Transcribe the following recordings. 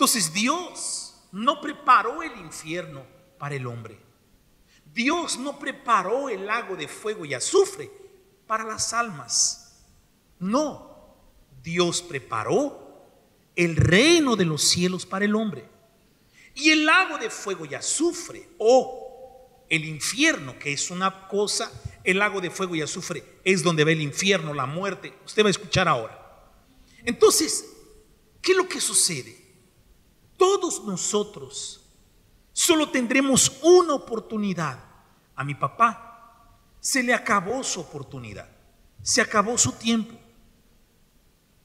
Entonces Dios no preparó el infierno para el hombre. Dios no preparó el lago de fuego y azufre para las almas. No, Dios preparó el reino de los cielos para el hombre. Y el lago de fuego y azufre, o el infierno, que es una cosa, el lago de fuego y azufre es donde va el infierno, la muerte. Usted va a escuchar ahora. Entonces, ¿qué es lo que sucede? Todos nosotros solo tendremos una oportunidad. A mi papá se le acabó su oportunidad, se acabó su tiempo.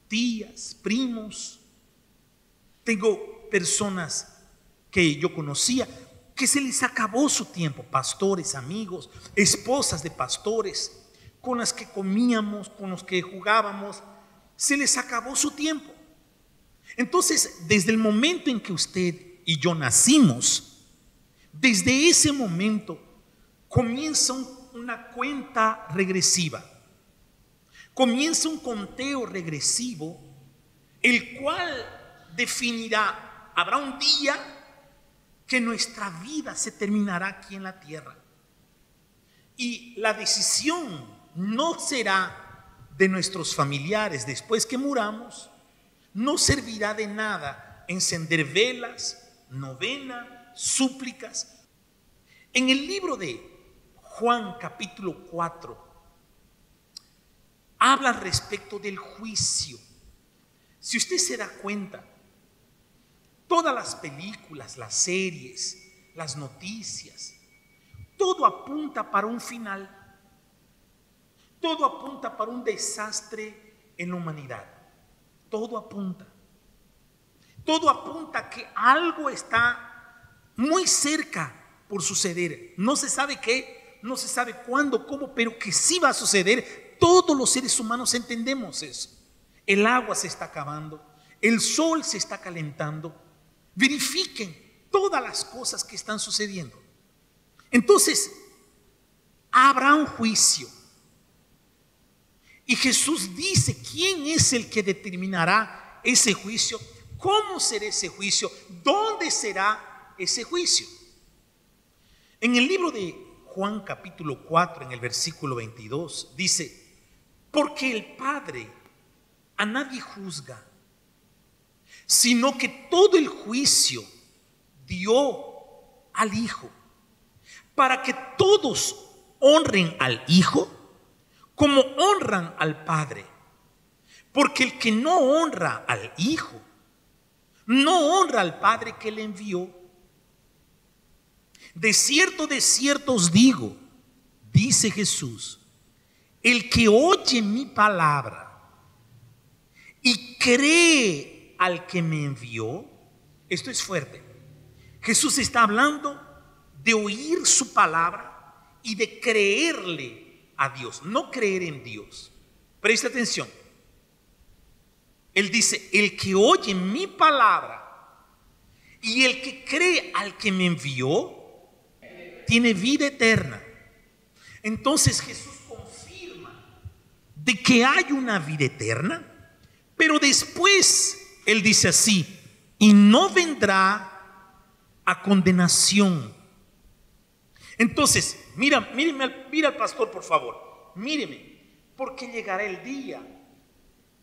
Tías, primos, tengo personas que yo conocía que se les acabó su tiempo, pastores, amigos, esposas de pastores, con las que comíamos, con los que jugábamos, se les acabó su tiempo. Entonces, desde el momento en que usted y yo nacimos, desde ese momento comienza una cuenta regresiva, comienza un conteo regresivo, el cual definirá, habrá un día que nuestra vida se terminará aquí en la tierra. Y la decisión no será de nuestros familiares después que muramos. No servirá de nada encender velas, novena, súplicas. En el libro de Juan capítulo 4 habla respecto del juicio. Si usted se da cuenta, todas las películas, las series, las noticias, todo apunta para un final. Todo apunta para un desastre en la humanidad. Todo apunta. Todo apunta a que algo está muy cerca por suceder. No se sabe qué, no se sabe cuándo, cómo, pero que sí va a suceder. Todos los seres humanos entendemos eso. El agua se está acabando, el sol se está calentando. Verifiquen todas las cosas que están sucediendo. Entonces, habrá un juicio. Y Jesús dice quién es el que determinará ese juicio, cómo será ese juicio, dónde será ese juicio. En el libro de Juan capítulo 4, en el versículo 22, dice: porque el Padre a nadie juzga, sino que todo el juicio dio al Hijo, para que todos honren al Hijo como honran al Padre. Porque el que no honra al Hijo, no honra al Padre que le envió. De cierto os digo, dice Jesús, el que oye mi palabra y cree al que me envió, esto es fuerte. Jesús está hablando de oír su palabra y de creerle a Dios, no creer en Dios. Presta atención. Él dice: el que oye mi palabra y el que cree al que me envió tiene vida eterna. Entonces Jesús confirma de que hay una vida eterna, pero después Él dice así: y no vendrá a condenación. Entonces, mira al pastor, por favor, míreme, porque llegará el día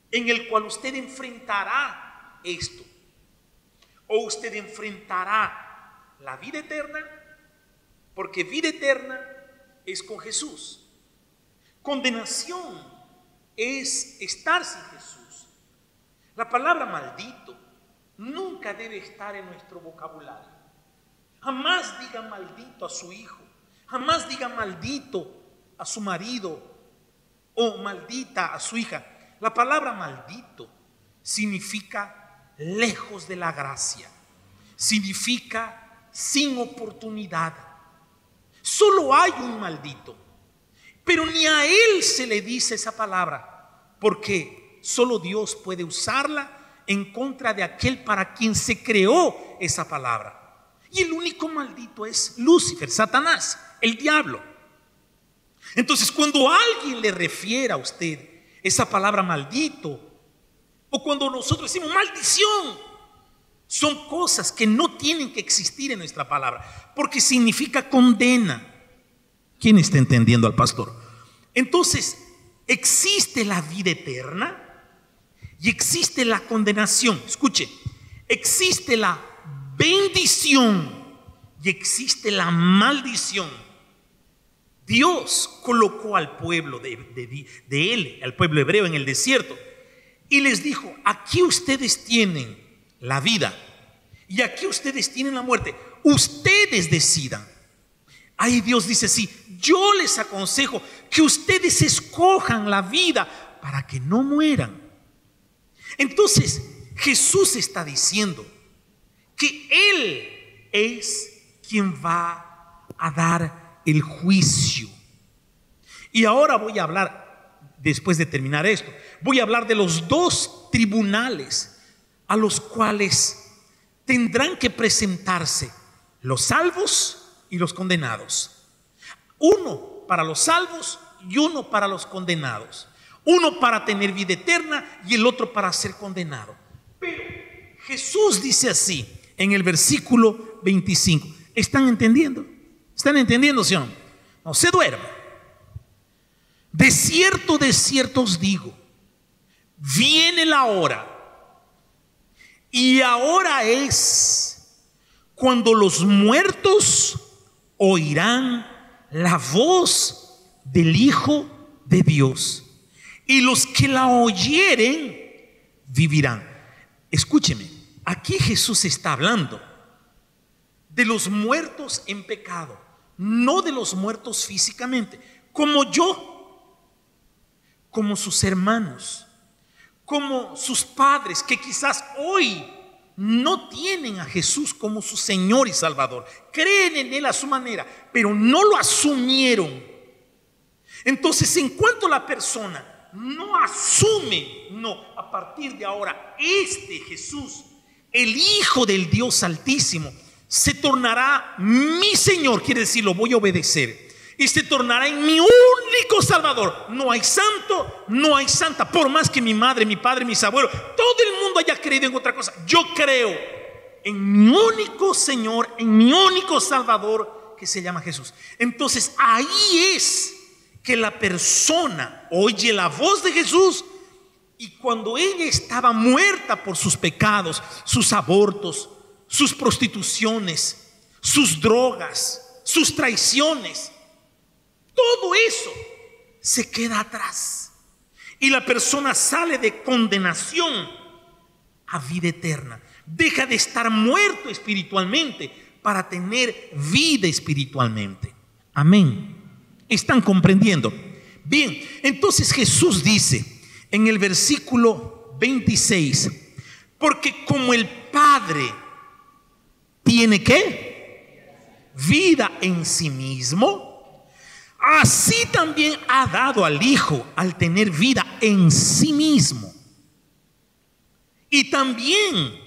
en el cual usted enfrentará esto, o usted enfrentará la vida eterna, porque vida eterna es con Jesús. Condenación es estar sin Jesús. La palabra maldito nunca debe estar en nuestro vocabulario. Jamás diga maldito a su hijo, jamás diga maldito a su marido o maldita a su hija. La palabra maldito significa lejos de la gracia, significa sin oportunidad. Solo hay un maldito, pero ni a él se le dice esa palabra, porque solo Dios puede usarla en contra de aquel para quien se creó esa palabra. Y el único maldito es Lucifer, Satanás, el diablo. Entonces, cuando alguien le refiere a usted esa palabra maldito, o cuando nosotros decimos maldición, son cosas que no tienen que existir en nuestra palabra, porque significa condena. ¿Quién está entendiendo al pastor? Entonces, existe la vida eterna y existe la condenación. Escuche, existe la bendición y existe la maldición. Dios colocó al pueblo de él, al pueblo hebreo, en el desierto y les dijo: aquí ustedes tienen la vida y aquí ustedes tienen la muerte, ustedes decidan. Ahí Dios dice así: yo les aconsejo que ustedes escojan la vida para que no mueran. Entonces Jesús está diciendo que Él es quien va a dar el juicio. Y ahora voy a hablar, después de terminar esto, voy a hablar de los dos tribunales a los cuales tendrán que presentarse los salvos y los condenados. Uno para los salvos y uno para los condenados. Uno para tener vida eterna y el otro para ser condenado. Pero Jesús dice así en el versículo 25. ¿Están entendiendo? ¿Están entendiendo, sí o no? No se duerman. De cierto os digo, viene la hora, y ahora es cuando los muertos oirán la voz del Hijo de Dios, y los que la oyeren vivirán. Escúcheme, aquí Jesús está hablando de los muertos en pecado, no de los muertos físicamente, como yo, como sus hermanos, como sus padres, que quizás hoy no tienen a Jesús como su Señor y Salvador, creen en Él a su manera, pero no lo asumieron. Entonces, en cuanto la persona no asume, no, a partir de ahora, Jesús, el Hijo del Dios Altísimo, se tornará mi Señor, quiere decir, lo voy a obedecer, y se tornará en mi único Salvador. No hay santo, no hay santa, por más que mi madre, mi padre, mis abuelos, todo el mundo haya creído en otra cosa. Yo creo en mi único Señor, en mi único Salvador, que se llama Jesús. Entonces ahí es que la persona oye la voz de Jesús, y cuando ella estaba muerta por sus pecados, sus abortos, sus prostituciones, sus drogas, sus traiciones, todo eso se queda atrás y la persona sale de condenación a vida eterna. Deja de estar muerto espiritualmente para tener vida espiritualmente. Amén. ¿Están comprendiendo? Bien, entonces Jesús dice en el versículo 26: porque como el Padre tiene ¿qué? Vida en sí mismo, así también ha dado al Hijo al tener vida en sí mismo. Y también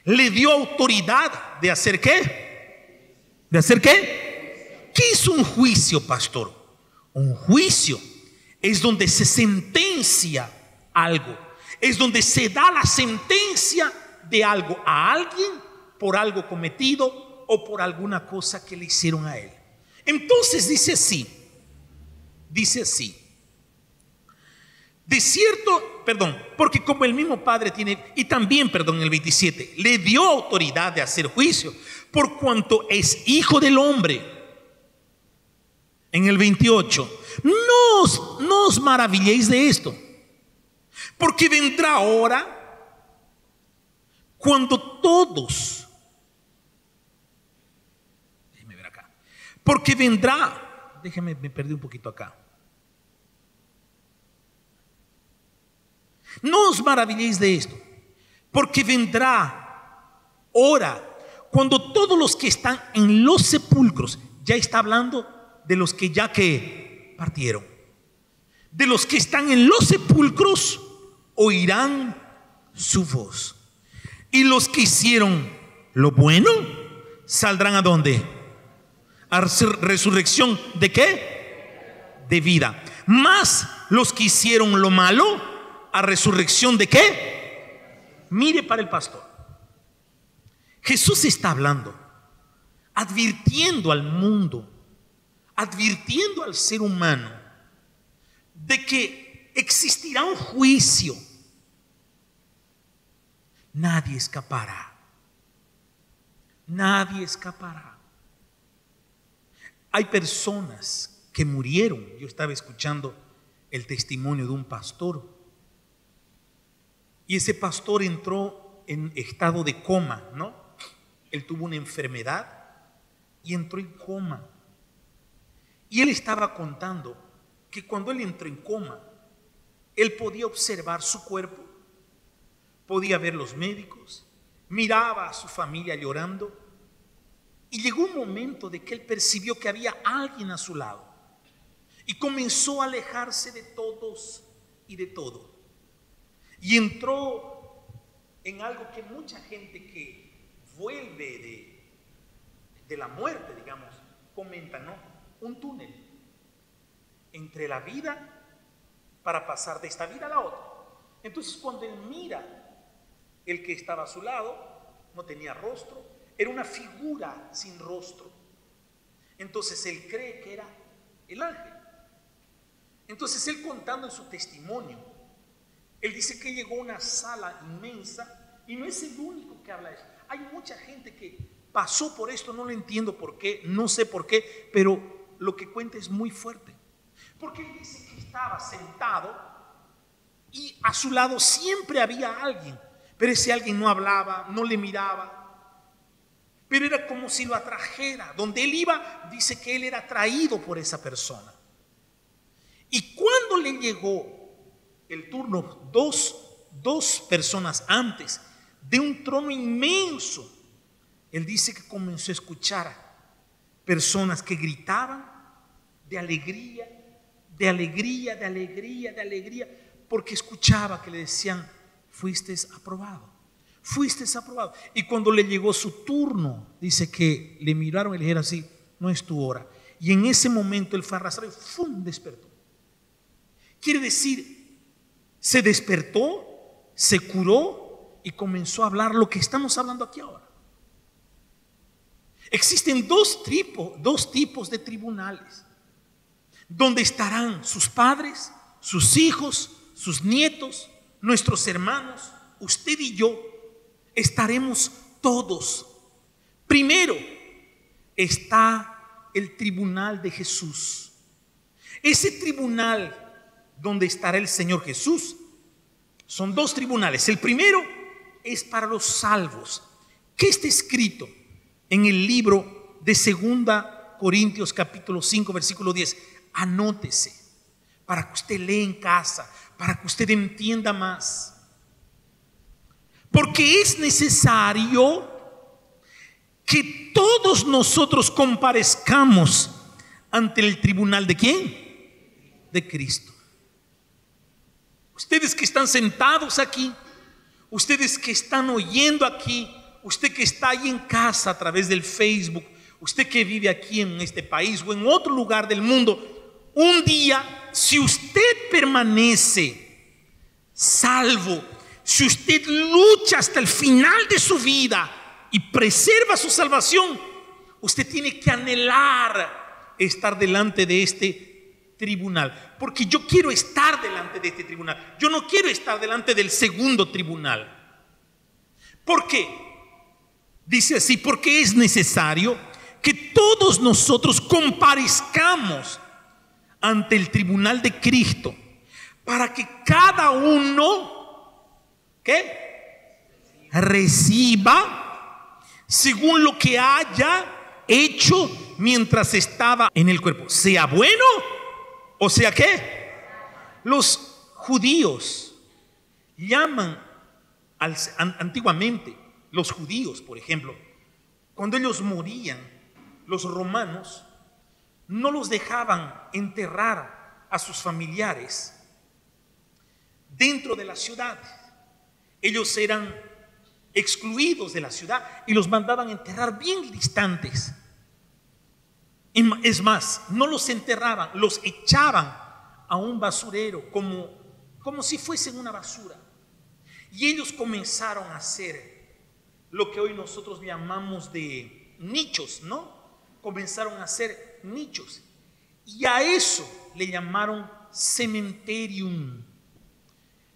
le dio autoridad de hacer ¿qué? ¿De hacer qué? ¿Qué es un juicio, pastor? Un juicio es donde se sentencia algo, es donde se da la sentencia de algo a alguien por algo cometido o por alguna cosa que le hicieron a él. Entonces dice así, de cierto, porque como el mismo Padre tiene, y también, en el 27, le dio autoridad de hacer juicio, por cuanto es Hijo del Hombre. En el 28, no os maravilléis de esto, porque vendrá hora cuando todos, déjeme ver acá, porque vendrá, me perdí un poquito acá. No os maravilléis de esto, porque vendrá hora cuando todos los que están en los sepulcros, ya está hablando de los que ya que partieron, de los que están en los sepulcros, oirán su voz, y los que hicieron lo bueno saldrán ¿a dónde? A resurrección ¿de qué? De vida. Mas los que hicieron lo malo, a resurrección ¿de qué? Mire para el pastor. Jesús está hablando, advirtiendo al mundo, advirtiendo al ser humano de que existirá un juicio. Nadie escapará. Nadie escapará. Hay personas que murieron. Yo estaba escuchando el testimonio de un pastor. Y ese pastor entró en estado de coma, ¿no? Él tuvo una enfermedad y entró en coma. Y él estaba contando que cuando él entró en coma, él podía observar su cuerpo, podía ver los médicos, miraba a su familia llorando. Y llegó un momento de que él percibió que había alguien a su lado. Y comenzó a alejarse de todos y de todo. Y entró en algo que mucha gente que vuelve de la muerte, digamos, comenta, ¿no? Un túnel entre la vida para pasar de esta vida a la otra. Entonces cuando él mira, el que estaba a su lado no tenía rostro, era una figura sin rostro. Entonces él cree que era el ángel. Entonces él, contando en su testimonio, él dice que llegó a una sala inmensa y no es el único que habla de eso. Hay mucha gente que pasó por esto, no lo entiendo por qué, no sé por qué, pero lo que cuenta es muy fuerte. Porque él dice que estaba sentado y a su lado siempre había alguien, pero ese alguien no hablaba, no le miraba, pero era como si lo atrajera. Donde él iba, dice que él era atraído por esa persona. Y cuando le llegó el turno, dos personas antes, de un trono inmenso, él dice que comenzó a escuchar personas que gritaban de alegría, de alegría, de alegría, de alegría, porque escuchaba que le decían: fuiste aprobado, fuiste aprobado. Y cuando le llegó su turno, dice que le miraron y le dijeron así: no es tu hora. Y en ese momento él fue arrastrado y ¡fum!, despertó. Quiere decir, se despertó, se curó y comenzó a hablar lo que estamos hablando aquí ahora. Existen dos tipos de tribunales, donde estarán sus padres, sus hijos, sus nietos, nuestros hermanos, usted y yo. Estaremos todos. Primero está el tribunal de Jesús. Ese tribunal donde estará el Señor Jesús, son dos tribunales. El primero es para los salvos, que está escrito en el libro de 2 Corintios capítulo 5 versículo 10. Anótese para que usted lea en casa, para que usted entienda más. Porque es necesario que todos nosotros comparezcamos ante el tribunal ¿de quién? De Cristo. Ustedes que están sentados aquí, ustedes que están oyendo aquí, usted que está ahí en casa a través del Facebook, usted que vive aquí en este país o en otro lugar del mundo, un día, si usted permanece salvo, si usted lucha hasta el final de su vida y preserva su salvación, usted tiene que anhelar estar delante de este tribunal. Porque yo quiero estar delante de este tribunal. Yo no quiero estar delante del segundo tribunal. ¿Por qué? Dice así: porque es necesario que todos nosotros comparezcamos ante el tribunal de Cristo, para que cada uno, ¿qué? Reciba según lo que haya hecho mientras estaba en el cuerpo, sea bueno o sea ¿qué? Los judíos llaman antiguamente, los judíos, por ejemplo, cuando ellos morían, los romanos no los dejaban enterrar a sus familiares dentro de la ciudad. Ellos eran excluidos de la ciudad y los mandaban enterrar bien distantes. Es más, no los enterraban, los echaban a un basurero como si fuesen una basura. Y ellos comenzaron a hacer lo que hoy nosotros llamamos de nichos, ¿no? Comenzaron a hacer nichos. Y a eso le llamaron cementerium,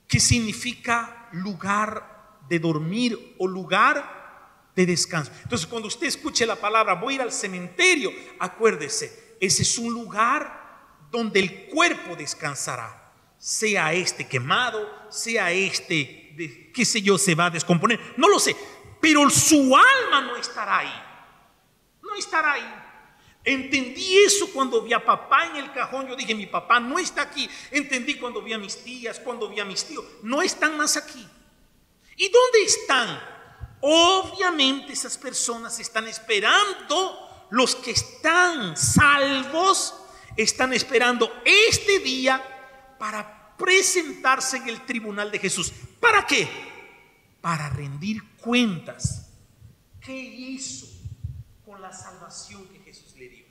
que significa lugar de dormir o lugar de descanso. Entonces, cuando usted escuche la palabra voy a ir al cementerio, acuérdese, ese es un lugar donde el cuerpo descansará, sea este quemado, sea este, qué sé yo, se va a descomponer, no lo sé, pero su alma no estará ahí, no estará ahí. Entendí eso cuando vi a papá en el cajón. Yo dije, mi papá no está aquí. Entendí cuando vi a mis tías, cuando vi a mis tíos, no están más aquí. ¿Y dónde están? Obviamente esas personas están esperando, los que están salvos están esperando este día para presentarse en el tribunal de Jesús. ¿Para qué? Para rendir cuentas. ¿Qué hizo con la salvación que Jesús le dio?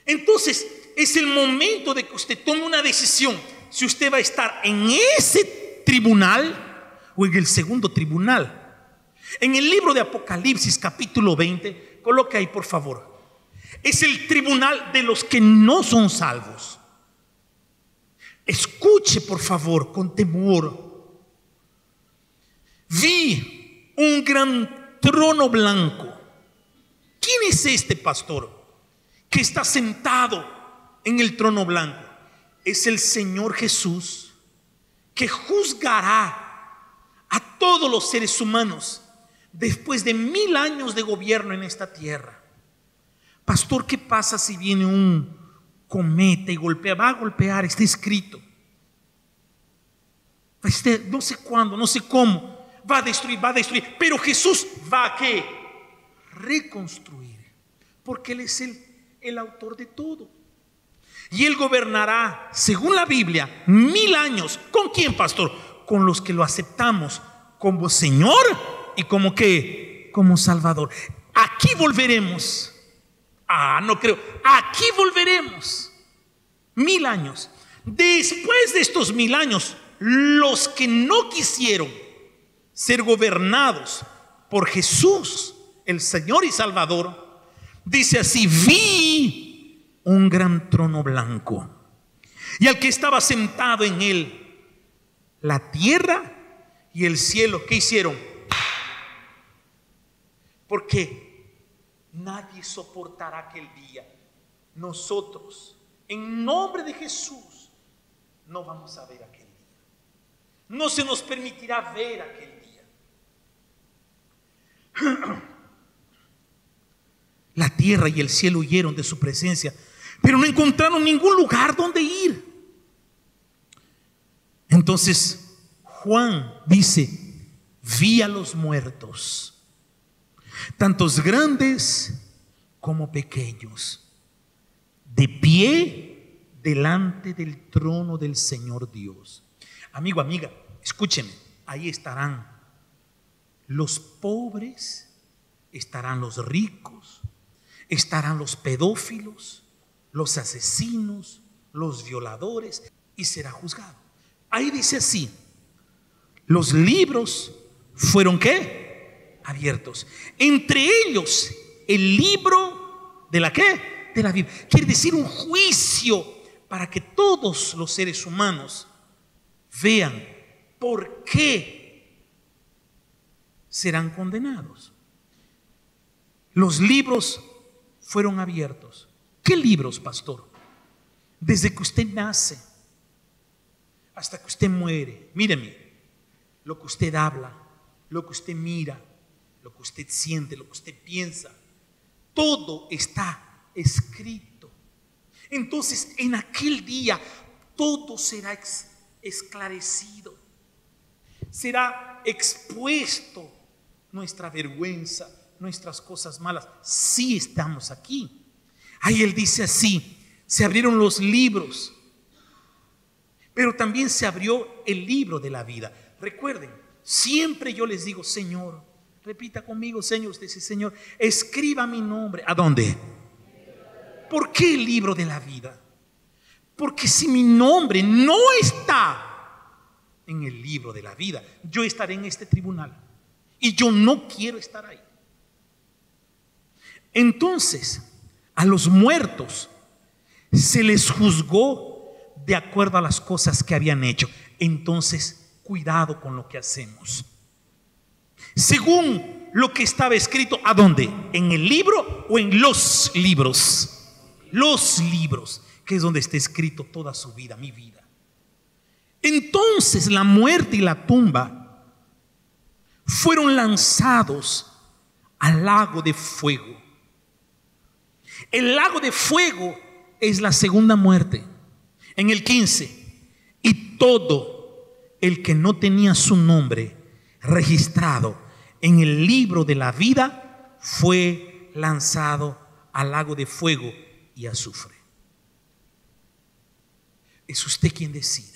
Entonces es el momento de que usted tome una decisión, si usted va a estar en ese tribunal o en el segundo tribunal. En el libro de Apocalipsis capítulo 20, coloque ahí por favor, es el tribunal de los que no son salvos. Escuche por favor con temor. Vi un gran trono blanco. ¿Quién es este pastor que está sentado en el trono blanco? Es el Señor Jesús, que juzgará a todos los seres humanos después de 1000 años de gobierno en esta tierra. Pastor, ¿qué pasa si viene un cometa y golpea? Va a golpear, está escrito. No sé cuándo, no sé cómo. Va a destruir, pero Jesús va a ¿qué? Reconstruir, porque Él es el autor de todo. Y Él gobernará, según la Biblia, 1000 años. ¿Con quién, pastor? Con los que lo aceptamos como Señor y como ¿qué? Como Salvador. Aquí volveremos. No creo. Aquí volveremos 1000 años. Después de estos 1000 años, los que no quisieron ser gobernados por Jesús, el Señor y Salvador, dice así: vi un gran trono blanco y al que estaba sentado en él, la tierra y el cielo, ¿qué hicieron? Porque nadie soportará aquel día. Nosotros, en nombre de Jesús, no vamos a ver aquel día. No se nos permitirá ver aquel día. La tierra y el cielo huyeron de su presencia, pero no encontraron ningún lugar donde ir. Entonces Juan dice: vi a los muertos, tantos grandes como pequeños, de pie delante del trono del Señor Dios. Amigo, amiga, escúcheme, ahí estarán los pobres, estarán los ricos, estarán los pedófilos, los asesinos, los violadores, y será juzgado. Ahí dice así: los libros fueron ¿qué? Abiertos. Entre ellos el libro de la ¿qué? De la Biblia. Quiere decir un juicio para que todos los seres humanos vean por qué serán condenados. Los libros fueron abiertos. ¿Qué libros, pastor? Desde que usted nace hasta que usted muere. Míreme, lo que usted habla, lo que usted mira, lo que usted siente, lo que usted piensa, todo está escrito. Entonces, en aquel día todo será esclarecido, será expuesto nuestra vergüenza, nuestras cosas malas. Sí estamos aquí. Ahí Él dice así: se abrieron los libros, pero también se abrió el libro de la vida. Recuerden, siempre yo les digo: Señor, repita conmigo, Señor. Usted dice: Señor, escriba mi nombre. ¿A dónde? ¿Por qué el libro de la vida? Porque si mi nombre no está en el libro de la vida, yo estaré en este tribunal. y yo no quiero estar ahí. Entonces, a los muertos se les juzgó de acuerdo a las cosas que habían hecho. Entonces, cuidado con lo que hacemos. Según lo que estaba escrito, ¿a dónde? ¿En el libro o en los libros? Los libros, que es donde está escrito toda su vida, mi vida. Entonces la muerte y la tumba fueron lanzados al lago de fuego. El lago de fuego es la segunda muerte. En el 15, y todo el que no tenía su nombre registrado en el libro de la vida fue lanzado al lago de fuego y azufre. Es usted quien decide.